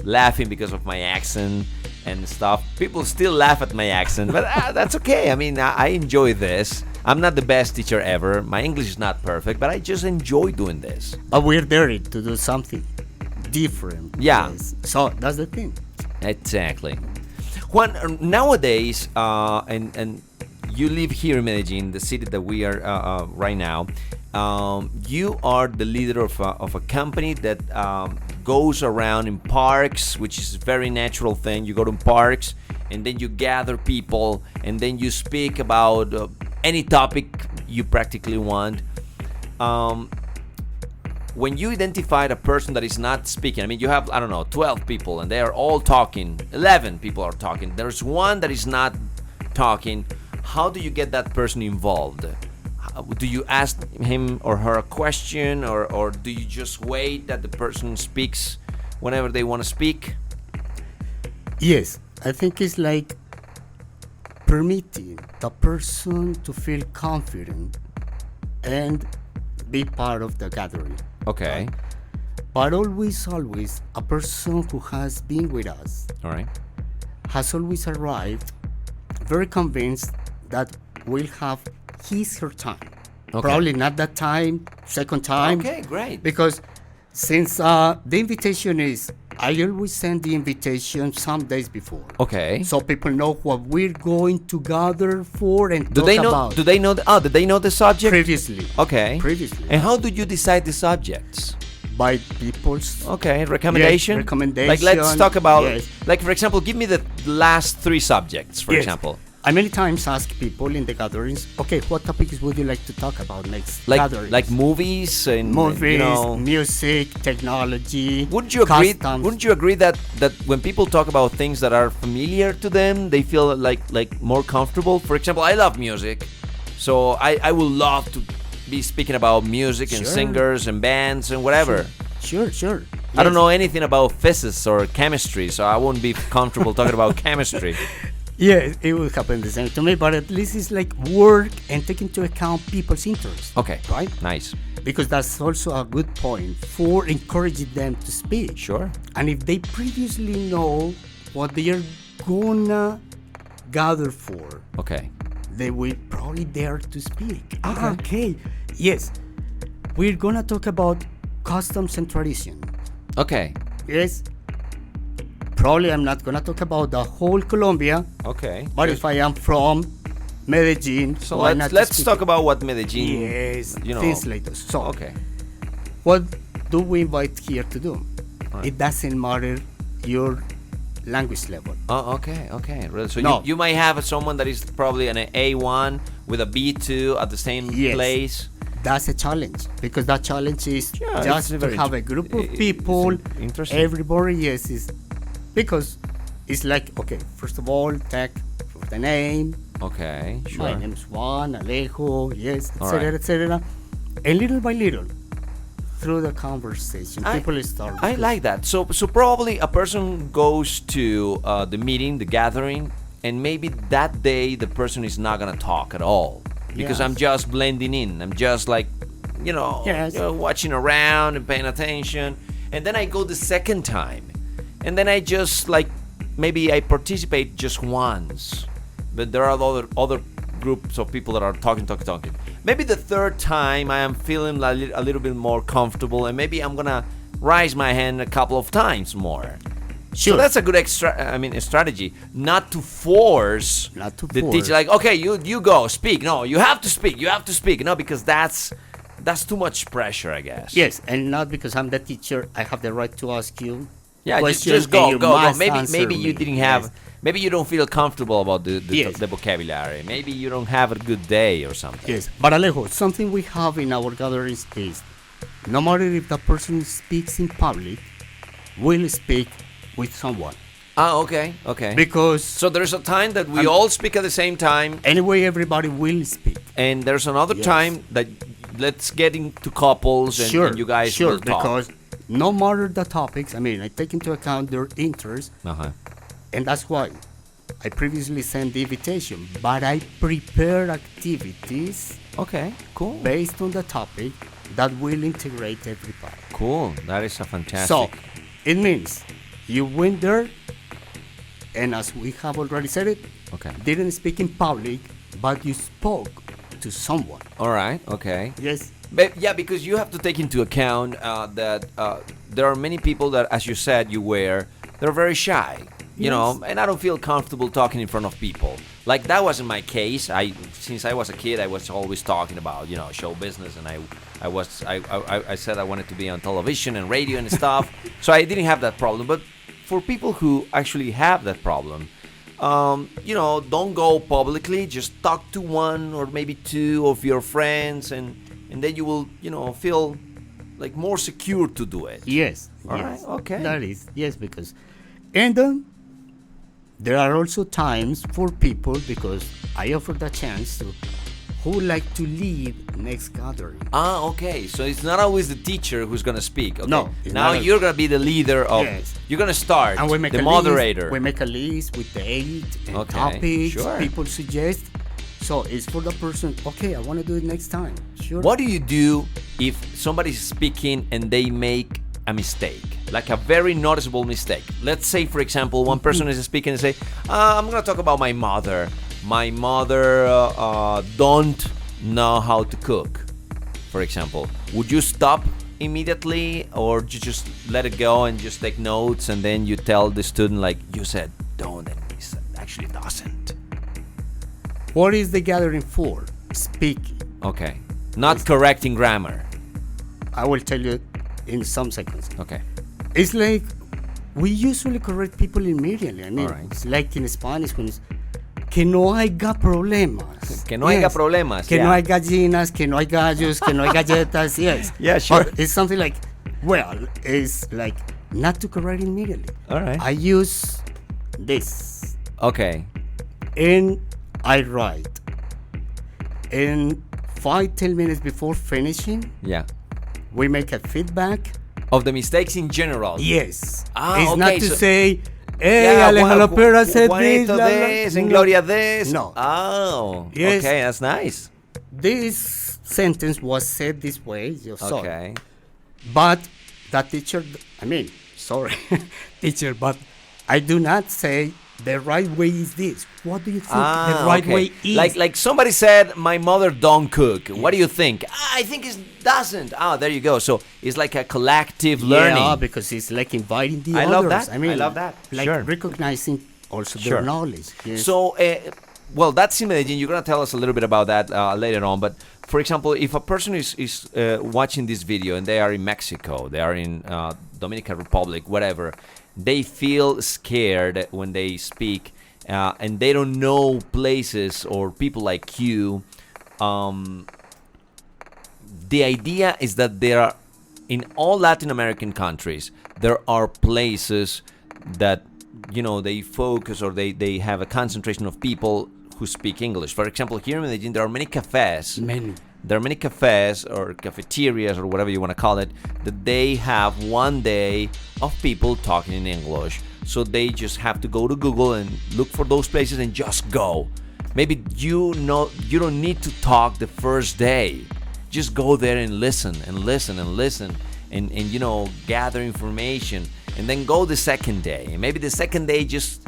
Speaker 3: laughing because of my accent and stuff. People still laugh at my accent, but that's okay. I mean, I enjoy this. I'm not the best teacher ever. My English is not perfect, but I just enjoy doing this.
Speaker 4: But we're there to do something different.
Speaker 3: Yeah.
Speaker 4: Yes. So that's the thing.
Speaker 3: Exactly. Juan, nowadays, and you live here in Medellin, the city that we are right now. You are the leader of a company that goes around in parks, which is a very natural thing. You go to parks and then you gather people and then you speak about any topic you practically want. When you identified a person that is not speaking, I mean, you have, 12 people and they are all talking. 11 people are talking. There's one that is not talking. How do you get that person involved? Do you ask him or her a question, or do you just wait that the person speaks whenever they want to speak?
Speaker 4: Yes, I think it's like permitting the person to feel confident and be part of the gathering.
Speaker 3: Okay.
Speaker 4: But always, a person who has been with us
Speaker 3: All right.
Speaker 4: has always arrived very convinced that we'll have her time.
Speaker 3: Okay.
Speaker 4: Probably not that time, second time.
Speaker 3: Okay, great.
Speaker 4: Because since the invitation is, I always send the invitation some days before.
Speaker 3: Okay.
Speaker 4: So people know what we're going to gather for and
Speaker 3: Do
Speaker 4: talk
Speaker 3: they know?
Speaker 4: about.
Speaker 3: Do they know? Did they know the subject?
Speaker 4: Previously.
Speaker 3: Okay.
Speaker 4: Previously.
Speaker 3: And how do you decide the subjects?
Speaker 4: By people's.
Speaker 3: Okay, recommendation.
Speaker 4: Yes, recommendation.
Speaker 3: Like, let's talk about.
Speaker 4: Yes.
Speaker 3: Like, for example, give me the last 3 subjects. For
Speaker 4: Yes.
Speaker 3: example.
Speaker 4: I many times ask people in the gatherings, okay, what topics would you like to talk about next
Speaker 3: Like
Speaker 4: gatherings?
Speaker 3: like movies and
Speaker 4: Movies, music, technology.
Speaker 3: Wouldn't you agree?
Speaker 4: customs.
Speaker 3: Wouldn't you agree that when people talk about things that are familiar to them, they feel like more comfortable? For example, I love music, so I would love to be speaking about music and
Speaker 4: Sure.
Speaker 3: singers and bands and whatever.
Speaker 4: Sure.
Speaker 3: I don't
Speaker 4: Yes.
Speaker 3: know anything about physics or chemistry, so I won't be comfortable talking about chemistry.
Speaker 4: Yeah, it will happen the same to me, but at least it's like work and take into account people's interests.
Speaker 3: Okay,
Speaker 4: Right?
Speaker 3: nice.
Speaker 4: Because that's also a good point for encouraging them to speak.
Speaker 3: Sure.
Speaker 4: And if they previously know what they are gonna gather for,
Speaker 3: Okay.
Speaker 4: they will probably dare to speak. Okay. Yes. We're gonna talk about customs and tradition.
Speaker 3: Okay.
Speaker 4: Yes. Probably I'm not gonna talk about the whole Colombia,
Speaker 3: Okay.
Speaker 4: but if I am from Medellin,
Speaker 3: So
Speaker 4: why not
Speaker 3: let's
Speaker 4: speak
Speaker 3: talk
Speaker 4: it?
Speaker 3: about what Medellin.
Speaker 4: Yes,
Speaker 3: you know.
Speaker 4: things like this. So,
Speaker 3: Okay.
Speaker 4: what do we invite here to do?
Speaker 3: Right.
Speaker 4: It doesn't matter your language level.
Speaker 3: Oh, okay. Really? So
Speaker 4: No.
Speaker 3: you might have someone that is probably an A1 with a B2 at the same
Speaker 4: Yes.
Speaker 3: place.
Speaker 4: That's a challenge because that challenge is
Speaker 3: Yeah,
Speaker 4: just
Speaker 3: it's
Speaker 4: to
Speaker 3: very
Speaker 4: have a group of
Speaker 3: it's
Speaker 4: people.
Speaker 3: interesting.
Speaker 4: Everybody, yes, is because it's like, okay, first of all, tag for the name.
Speaker 3: Okay, sure.
Speaker 4: My name is Juan, Alejo, yes,
Speaker 3: All
Speaker 4: etc.,
Speaker 3: right.
Speaker 4: etc. And little by little, through the conversation,
Speaker 3: I-
Speaker 4: people start.
Speaker 3: I like that. So probably a person goes to the meeting, the gathering, and maybe that day the person is not gonna talk at all because
Speaker 4: Yes.
Speaker 3: I'm just blending in. I'm just like
Speaker 4: Yes.
Speaker 3: watching around and paying attention. And then I go the second time. And then I just maybe I participate just once. But there are other groups of people that are talking. Maybe the third time I am feeling a little bit more comfortable, and maybe I'm gonna raise my hand a couple of times more.
Speaker 4: Sure.
Speaker 3: So that's a good strategy, not to force the teacher. Like, okay, you go speak. No, you have to speak. No, because that's too much pressure, I guess.
Speaker 4: Yes, and not because I'm the teacher, I have the right to ask you.
Speaker 3: Yeah,
Speaker 4: questions,
Speaker 3: just go.
Speaker 4: must
Speaker 3: Maybe
Speaker 4: answer
Speaker 3: you
Speaker 4: me.
Speaker 3: didn't have.
Speaker 4: Yes.
Speaker 3: Maybe you don't feel comfortable about the
Speaker 4: Yes.
Speaker 3: vocabulary. Maybe you don't have a good day or something.
Speaker 4: Yes, but Alejo, something we have in our gatherings is, no matter if the person speaks in public, we'll speak with someone.
Speaker 3: Okay.
Speaker 4: Because
Speaker 3: So there's a time that we all speak at the same time,
Speaker 4: anyway, everybody will speak.
Speaker 3: and there's another
Speaker 4: Yes.
Speaker 3: time that let's get into couples and you guys will talk.
Speaker 4: Because no matter the topics, I take into account their interests,
Speaker 3: Uh-huh.
Speaker 4: and that's why I previously sent the invitation, but I prepare activities
Speaker 3: Okay, cool.
Speaker 4: based on the topic that will integrate everybody.
Speaker 3: Cool. That is a fantastic.
Speaker 4: So, it means you went there, and as we have already said it,
Speaker 3: Okay.
Speaker 4: didn't speak in public, but you spoke to someone.
Speaker 3: All right. Okay.
Speaker 4: Yes.
Speaker 3: But yeah, because you have to take into account that there are many people that, as you said, they're very shy, and I don't feel comfortable talking in front of people. Like that wasn't my case. Since I was a kid, I was always talking about, show business, and I said I wanted to be on television and radio and stuff. So I didn't have that problem. But for people who actually have that problem, don't go publicly. Just talk to one or maybe two of your friends, and then you will, feel like more secure to do it.
Speaker 4: Yes.
Speaker 3: All
Speaker 4: yes.
Speaker 3: right, okay.
Speaker 4: That is, yes, because, and there are also times for people, because I offer the chance to, who like to lead next gathering.
Speaker 3: Okay. So it's not always the teacher who's gonna speak. Okay?
Speaker 4: No, it's
Speaker 3: Now
Speaker 4: not
Speaker 3: you're gonna be the leader of.
Speaker 4: Yes.
Speaker 3: You're gonna start.
Speaker 4: And we make
Speaker 3: the
Speaker 4: a
Speaker 3: moderator.
Speaker 4: List, we make a list with date and
Speaker 3: Okay,
Speaker 4: topics
Speaker 3: sure.
Speaker 4: people suggest. So it's for the person, okay, I want to do it next time. Sure.
Speaker 3: What do you do if somebody's speaking and they make a mistake, like a very noticeable mistake? Let's say, for example, one person is speaking and say, I'm going to talk about my mother. My mother don't know how to cook, for example. Would you stop immediately, or you just let it go and just take notes, and then you tell the student, like you said, don't, and he said, actually doesn't?
Speaker 4: What is the gathering for? Speaking.
Speaker 3: Okay. Not correcting grammar.
Speaker 4: I will tell you in some seconds.
Speaker 3: Okay.
Speaker 4: It's like we usually correct people immediately.
Speaker 3: All right.
Speaker 4: It's like in Spanish when it's que no haya problemas.
Speaker 3: Que no haya problemas,
Speaker 4: Que
Speaker 3: yeah.
Speaker 4: no hay gallinas, que no hay gallos, que no hay galletas. Yes.
Speaker 3: Yeah, sure.
Speaker 4: But it's something like, well, it's like not to correct immediately.
Speaker 3: All right.
Speaker 4: I use this
Speaker 3: Okay.
Speaker 4: and I write. And 5-10 minutes before finishing,
Speaker 3: Yeah.
Speaker 4: we make a feedback.
Speaker 3: Of the mistakes in general.
Speaker 4: Yes.
Speaker 3: Ah,
Speaker 4: it's
Speaker 3: okay,
Speaker 4: not to
Speaker 3: so-
Speaker 4: say, hey,
Speaker 3: Yeah,
Speaker 4: Alejo Lopera said this.
Speaker 3: Juanito
Speaker 4: blah, blah."
Speaker 3: this and
Speaker 4: No.
Speaker 3: Gloria this.
Speaker 4: No.
Speaker 3: Oh.
Speaker 4: Yes.
Speaker 3: Okay, that's nice.
Speaker 4: This sentence was said this way. You saw.
Speaker 3: Okay.
Speaker 4: But the teacher, sorry, teacher, but I do not say the right way is this. What do you think the right
Speaker 3: okay.
Speaker 4: way is?
Speaker 3: Like somebody said, my mother don't cook. What do you think? I think it doesn't. There you go. So it's like a collective learning.
Speaker 4: Yeah, because it's like inviting the
Speaker 3: I
Speaker 4: others.
Speaker 3: love that. I love that.
Speaker 4: Like
Speaker 3: Sure.
Speaker 4: recognizing also
Speaker 3: Sure.
Speaker 4: their knowledge. Yes.
Speaker 3: So, well, that's in Medellin. You're going to tell us a little bit about that later on. But, for example, if a person is watching this video and they are in Mexico, they are in Dominican Republic, whatever, they feel scared when they speak and they don't know places or people like you. The idea is that there are, in all Latin American countries, there are places that, they focus or they have a concentration of people who speak English. For example, here in Medellin, there are many cafes. There are many cafes or cafeterias or whatever you want to call it that they have one day of people talking in English. So they just have to go to Google and look for those places and just go. Maybe you don't need to talk the first day. just go there and listen and listen and listen and gather information, and then go the second day. And maybe the second day just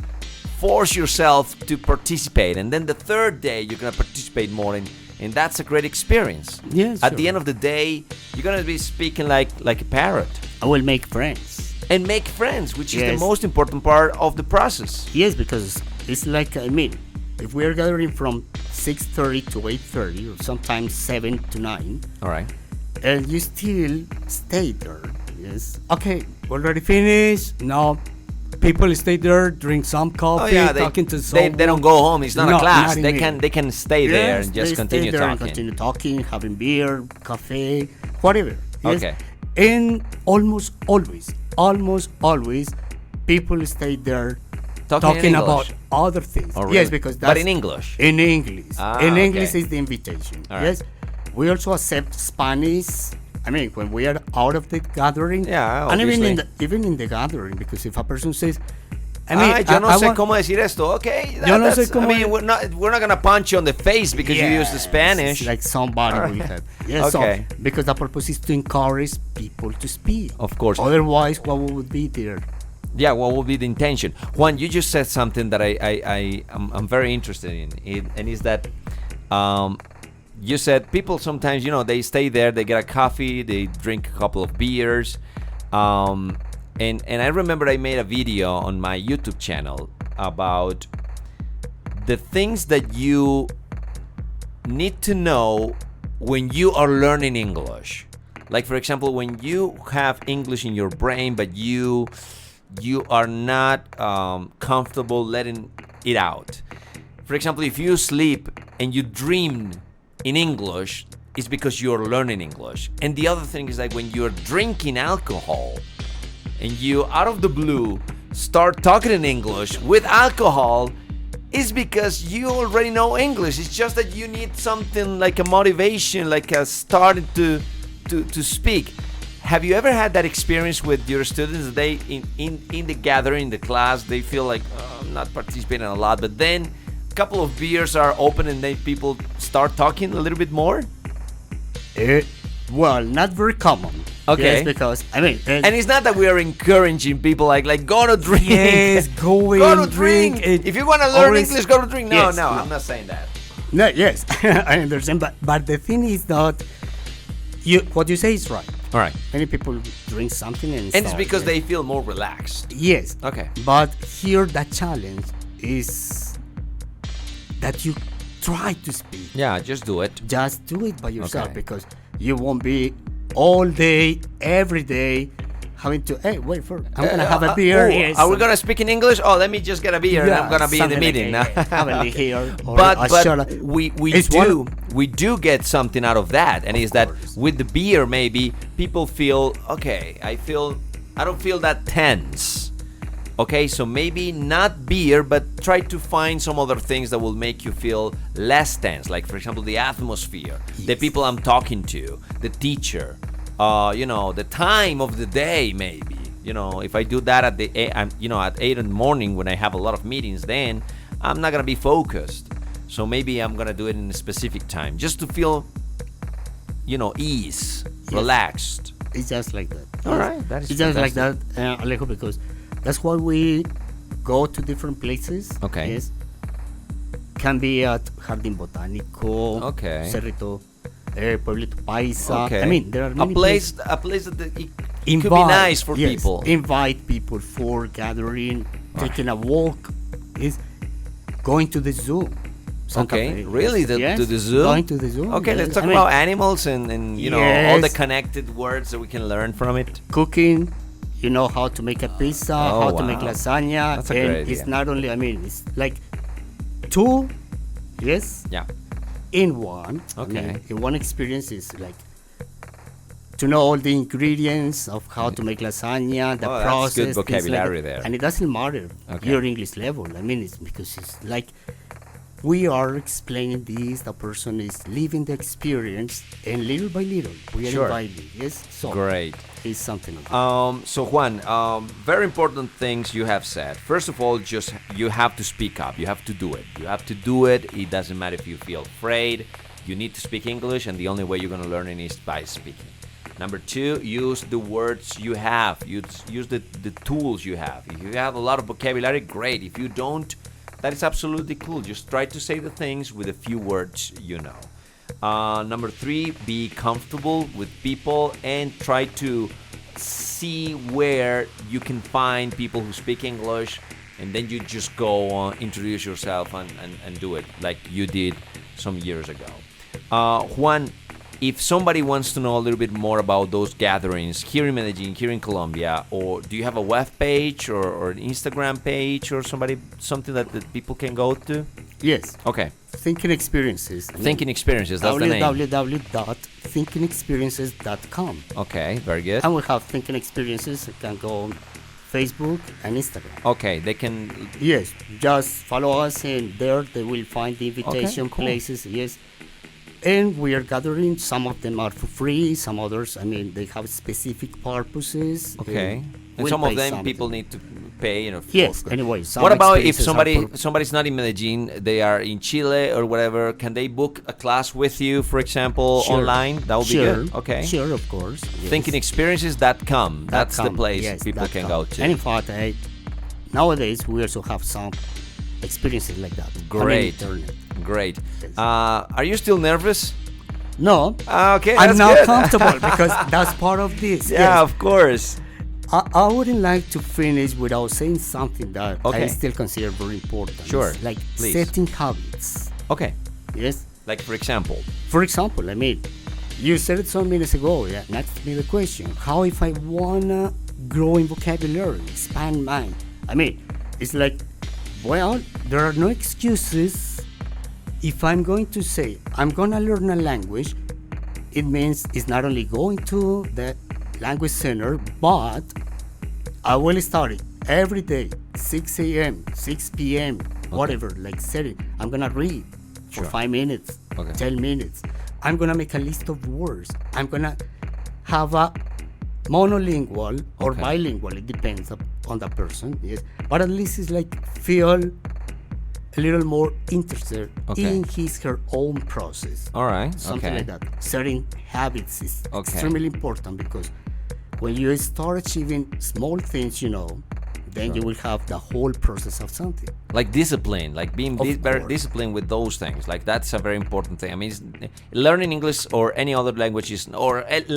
Speaker 3: force yourself to participate, and then the third day you're gonna participate more, and that's a great experience.
Speaker 4: Yes.
Speaker 3: At the end of the day, you're gonna be speaking like a parrot.
Speaker 4: I will make friends.
Speaker 3: And make friends, which is the most important part of the process.
Speaker 4: Yes, because it's like, if we are gathering from 6:30 to 8:30, or sometimes 7 to 9,
Speaker 3: All right.
Speaker 4: and you still stay there. Yes. Okay, already finished. No, people stay there, drink some coffee, talking to someone.
Speaker 3: They don't go home. It's not a class.
Speaker 4: Not
Speaker 3: They can stay there and just continue
Speaker 4: stay there
Speaker 3: talking.
Speaker 4: And continue talking, having beer, coffee, whatever. Yes?
Speaker 3: Okay.
Speaker 4: And almost always, people stay there talking about other things.
Speaker 3: Oh, really?
Speaker 4: Yes, because that's...
Speaker 3: But in English?
Speaker 4: In English. In English
Speaker 3: okay.
Speaker 4: is the invitation.
Speaker 3: All right.
Speaker 4: Yes. We also accept Spanish. I mean, when we are out of the gathering.
Speaker 3: Yeah,
Speaker 4: and
Speaker 3: obviously.
Speaker 4: even in the gathering, because if a person says...
Speaker 3: yo no sé cómo decir esto. Okay.
Speaker 4: Yo no sé cómo...
Speaker 3: we're not going to punch you on the face because you use the Spanish.
Speaker 4: It's like somebody will have. Yes,
Speaker 3: Okay.
Speaker 4: so, because the purpose is to encourage people to speak.
Speaker 3: Of course.
Speaker 4: Otherwise, what would be there?
Speaker 3: Yeah, what would be the intention? Juan, you just said something that I'm very interested in, and is that you said people sometimes, they stay there, they get a coffee, they drink a couple of beers, and I remember I made a video on my YouTube channel about the things that you need to know when you are learning English. Like, for example, when you have English in your brain, but you are not comfortable letting it out. For example, if you sleep and you dream in English, it's because you're learning English. And the other thing is like when you're drinking alcohol and you, out of the blue, start talking in English with alcohol, it's because you already know English. It's just that you need something like a motivation, like a starting to speak. Have you ever had that experience with your students? They in the gathering, in the class, they feel like I'm not participating a lot, but then a couple of beers are open and then people start talking a little bit more?
Speaker 4: Well, not very common.
Speaker 3: Okay.
Speaker 4: Yes, because
Speaker 3: and it's not that we are encouraging people like go to drink.
Speaker 4: Yes,
Speaker 3: go to drink. If you want to learn
Speaker 4: always,
Speaker 3: English, go to drink. No,
Speaker 4: yes,
Speaker 3: no, I'm not saying that.
Speaker 4: No, yes, I understand, but the thing is that what you say is right.
Speaker 3: All right.
Speaker 4: Many people drink something and
Speaker 3: it's because they feel more relaxed.
Speaker 4: Yes.
Speaker 3: Okay.
Speaker 4: But here the challenge is that you try to speak.
Speaker 3: Yeah, just do it.
Speaker 4: Just do it by yourself,
Speaker 3: Okay.
Speaker 4: because you won't be all day, every day, having to, hey, wait for, I'm going to have a beer. Yes.
Speaker 3: Are we going to speak in English? Oh, let me just get a beer and I'm going to be in the meeting.
Speaker 4: Have a here. Or
Speaker 3: But
Speaker 4: shot.
Speaker 3: we do get something out of that, and is that with the beer maybe people feel okay. I don't feel that tense. Okay, so maybe not beer, but try to find some other things that will make you feel less tense. Like, for example, the atmosphere, the people I'm talking to, the teacher, the time of the day, maybe. If I do that at at 8 in the morning when I have a lot of meetings, then I'm not gonna be focused. So maybe I'm gonna do it in a specific time, just to feel, ease, relaxed.
Speaker 4: It's just like that.
Speaker 3: All right, that is
Speaker 4: It's just like
Speaker 3: fantastic.
Speaker 4: that, Alejo, because that's why we go to different places.
Speaker 3: Okay.
Speaker 4: Yes. Can be at Jardín Botánico.
Speaker 3: Okay.
Speaker 4: Cerrito, Pueblito Paisa.
Speaker 3: Okay.
Speaker 4: I mean, there are many
Speaker 3: a place that it could be nice for
Speaker 4: yes,
Speaker 3: people.
Speaker 4: Invite people for gathering, taking a walk, is going to the zoo. Santa
Speaker 3: Okay,
Speaker 4: Fe,
Speaker 3: really?
Speaker 4: yes.
Speaker 3: To the zoo?
Speaker 4: Going to the zoo.
Speaker 3: Okay,
Speaker 4: yes.
Speaker 3: let's talk
Speaker 4: I mean,
Speaker 3: about animals and all the
Speaker 4: Yes.
Speaker 3: connected words that we can learn from it.
Speaker 4: cooking. You know how to make a pizza, how to make
Speaker 3: wow.
Speaker 4: lasagna.
Speaker 3: That's a
Speaker 4: and
Speaker 3: great
Speaker 4: it's
Speaker 3: idea.
Speaker 4: not only, it's like two, yes,
Speaker 3: Yeah.
Speaker 4: in one.
Speaker 3: Okay.
Speaker 4: In one experience is like to know all the ingredients of how to make lasagna, the
Speaker 3: Oh, that's
Speaker 4: process.
Speaker 3: good
Speaker 4: things like
Speaker 3: vocabulary
Speaker 4: that.
Speaker 3: there.
Speaker 4: And it doesn't matter
Speaker 3: Okay.
Speaker 4: your English level. It's because it's like we are explaining this, the person is living the experience, and little by little, we are
Speaker 3: Sure.
Speaker 4: inviting. Yes, so
Speaker 3: Great.
Speaker 4: it's something like that.
Speaker 3: So Juan, very important things you have said. First of all, just you have to speak up. You have to do it. You have to do it. It doesn't matter if you feel afraid. you need to speak English, and the only way you're going to learn it is by speaking. Number 2, use the words you have. Use the tools you have. If you have a lot of vocabulary, great. If you don't, that is absolutely cool. Just try to say the things with a few words you know. Number 3, be comfortable with people and try to see where you can find people who speak English, and then you just go on, introduce yourself and do it like you did some years ago. Juan, if somebody wants to know a little bit more about those gatherings here in Medellin, here in Colombia, or do you have a web page or an Instagram page or something that people can go to?
Speaker 4: Yes.
Speaker 3: Okay.
Speaker 4: Thinking Experiences.
Speaker 3: Thinking Experiences, that's the name.
Speaker 4: www.thinkingexperiences.com.
Speaker 3: Okay, very good.
Speaker 4: And we have Thinking Experiences. You can go on Facebook and Instagram.
Speaker 3: Okay, they can...
Speaker 4: Yes, just follow us, and there they will find the invitation
Speaker 3: cool.
Speaker 4: places. Yes. And we are gathering. Some of them are for free. Some others, they have specific purposes.
Speaker 3: Okay. And
Speaker 4: we'll
Speaker 3: some of
Speaker 4: pay
Speaker 3: them
Speaker 4: something.
Speaker 3: people need to pay,
Speaker 4: Yes, anyway. Some
Speaker 3: What about if
Speaker 4: experiences
Speaker 3: somebody's not in Medellin, they are in Chile or whatever, can they book a class with you, for example,
Speaker 4: Sure.
Speaker 3: online? That would be good. Okay.
Speaker 4: Sure, of course. Yes.
Speaker 3: Thinkingexperiences.com. That's the place
Speaker 4: Yes,
Speaker 3: people can
Speaker 4: .com.
Speaker 3: go to.
Speaker 4: And in fact, nowadays we also have some experiences like that.
Speaker 3: Great.
Speaker 4: On the internet.
Speaker 3: Great.
Speaker 4: Yes.
Speaker 3: Are you still nervous?
Speaker 4: No,
Speaker 3: Okay,
Speaker 4: I'm
Speaker 3: that's
Speaker 4: not
Speaker 3: good.
Speaker 4: comfortable because that's part of this.
Speaker 3: Yeah,
Speaker 4: Yes.
Speaker 3: of course.
Speaker 4: I wouldn't like to finish without saying something that
Speaker 3: Okay.
Speaker 4: I still consider very important.
Speaker 3: Sure,
Speaker 4: It's like
Speaker 3: please.
Speaker 4: setting habits.
Speaker 3: Okay.
Speaker 4: Yes.
Speaker 3: Like, for example.
Speaker 4: For example, you said it some minutes ago. Yeah. Next, me the question: how if I wanna grow in vocabulary, expand mine? It's like, well, there are no excuses. If I'm going to say I'm gonna learn a language, it means it's not only going to the language center, but I will study every day, 6 a.m., 6 p.m., whatever, like setting. I'm gonna read for
Speaker 3: Sure.
Speaker 4: 5 minutes,
Speaker 3: Okay.
Speaker 4: 10 minutes. I'm gonna make a list of words. I'm gonna have a monolingual or
Speaker 3: Okay.
Speaker 4: bilingual, it depends on the person, yes. But at least it's like feel a little more interested
Speaker 3: Okay.
Speaker 4: in her own process.
Speaker 3: All right.
Speaker 4: Something
Speaker 3: Okay.
Speaker 4: like that. Setting habits is
Speaker 3: Okay.
Speaker 4: extremely important because when you start achieving small things, then you will have the whole process of something.
Speaker 3: Like discipline, like being
Speaker 4: Of
Speaker 3: very
Speaker 4: course.
Speaker 3: disciplined with those things. Like that's a very important thing. Learning English or any other language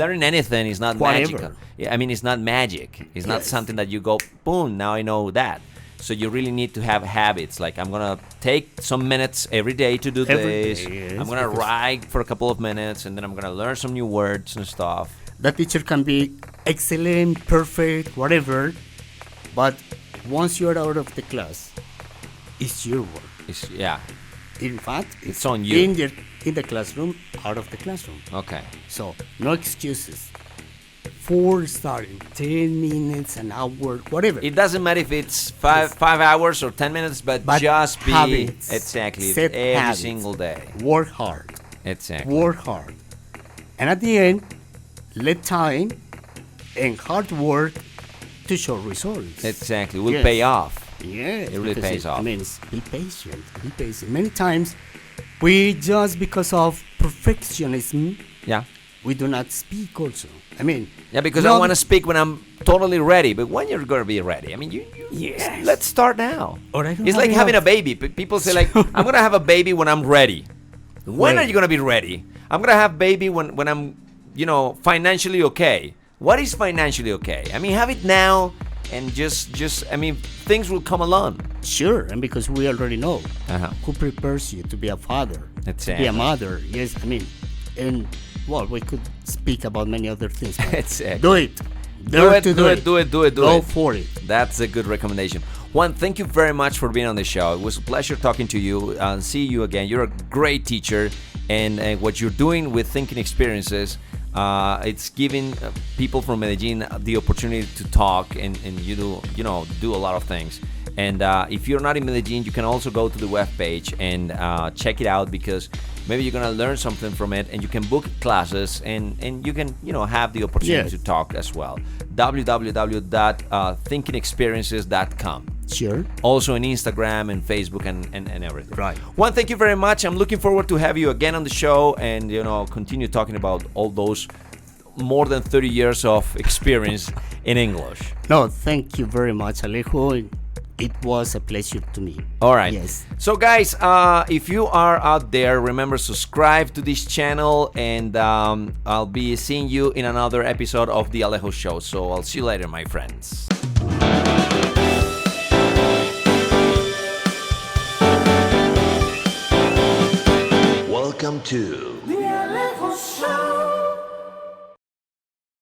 Speaker 3: learning anything is not
Speaker 4: Whatever.
Speaker 3: magical. Yeah, it's not magic. It's not
Speaker 4: Yes.
Speaker 3: something that you go, boom, now I know that. So you really need to have habits. Like I'm gonna take some minutes every day to do
Speaker 4: Every
Speaker 3: this.
Speaker 4: day, yes,
Speaker 3: I'm gonna
Speaker 4: because-
Speaker 3: write for a couple of minutes, and then I'm gonna learn some new words and stuff.
Speaker 4: The teacher can be excellent, perfect, whatever, but once you're out of the class, it's your work.
Speaker 3: Yeah.
Speaker 4: In fact,
Speaker 3: It's on you.
Speaker 4: In the classroom, out of the classroom.
Speaker 3: Okay.
Speaker 4: So, no excuses. For starting, 10 minutes, an hour, whatever.
Speaker 3: It doesn't matter if it's five hours or 10 minutes, but just be
Speaker 4: habits.
Speaker 3: exactly
Speaker 4: Set
Speaker 3: every
Speaker 4: habits.
Speaker 3: single day.
Speaker 4: Work hard.
Speaker 3: Exactly.
Speaker 4: Work hard. And at the end, let time and hard work to show results.
Speaker 3: Exactly. Will
Speaker 4: Yes.
Speaker 3: pay off.
Speaker 4: Yeah,
Speaker 3: It really
Speaker 4: because
Speaker 3: pays off.
Speaker 4: Be patient. Be patient. Many times, we just because of perfectionism,
Speaker 3: Yeah.
Speaker 4: we do not speak. Also,
Speaker 3: Yeah, because
Speaker 4: no,
Speaker 3: I want to speak when I'm totally ready. But when you're gonna be ready?
Speaker 4: Yes.
Speaker 3: Let's start now.
Speaker 4: Or I don't
Speaker 3: It's
Speaker 4: have
Speaker 3: like having a
Speaker 4: enough-
Speaker 3: baby. People say like, I'm gonna have a baby when I'm ready. When are
Speaker 4: Right.
Speaker 3: you gonna be ready? I'm gonna have baby when I'm, financially okay. What is financially okay? Have it now, and just things will come along.
Speaker 4: Sure, and because we already know
Speaker 3: Uh-huh.
Speaker 4: who prepares you to be a father, to be
Speaker 3: Exactly.
Speaker 4: a mother. Yes, and we could speak about many other things. but
Speaker 3: Exactly.
Speaker 4: Do it.
Speaker 3: Do
Speaker 4: Dare
Speaker 3: it,
Speaker 4: to
Speaker 3: do it, do it, do it, do
Speaker 4: Go
Speaker 3: it.
Speaker 4: for it.
Speaker 3: That's a good recommendation. Juan, thank you very much for being on the show. It was a pleasure talking to you. See you again. You're a great teacher, and what you're doing with Thinking Experiences, it's giving people from Medellin the opportunity to talk, and you do a lot of things. And if you're not in Medellin, you can also go to the webpage and check it out, because maybe you're gonna learn something from it, and you can book classes, and you can have the opportunity
Speaker 4: Yes.
Speaker 3: to talk as well. www.thinkingexperiences.com.
Speaker 4: Sure.
Speaker 3: Also on Instagram and Facebook and everything.
Speaker 4: Right.
Speaker 3: Juan, thank you very much. I'm looking forward to have you again on the show and, continue talking about all those more than 30 years of experience in English.
Speaker 4: No, thank you very much, Alejo. It was a pleasure to me.
Speaker 3: All right.
Speaker 4: Yes.
Speaker 3: So, guys, if you are out there, remember subscribe to this channel, and I'll be seeing you in another episode of the Alejo Show. So I'll see you later, my friends.
Speaker 2: Welcome to
Speaker 1: The Alejo Show.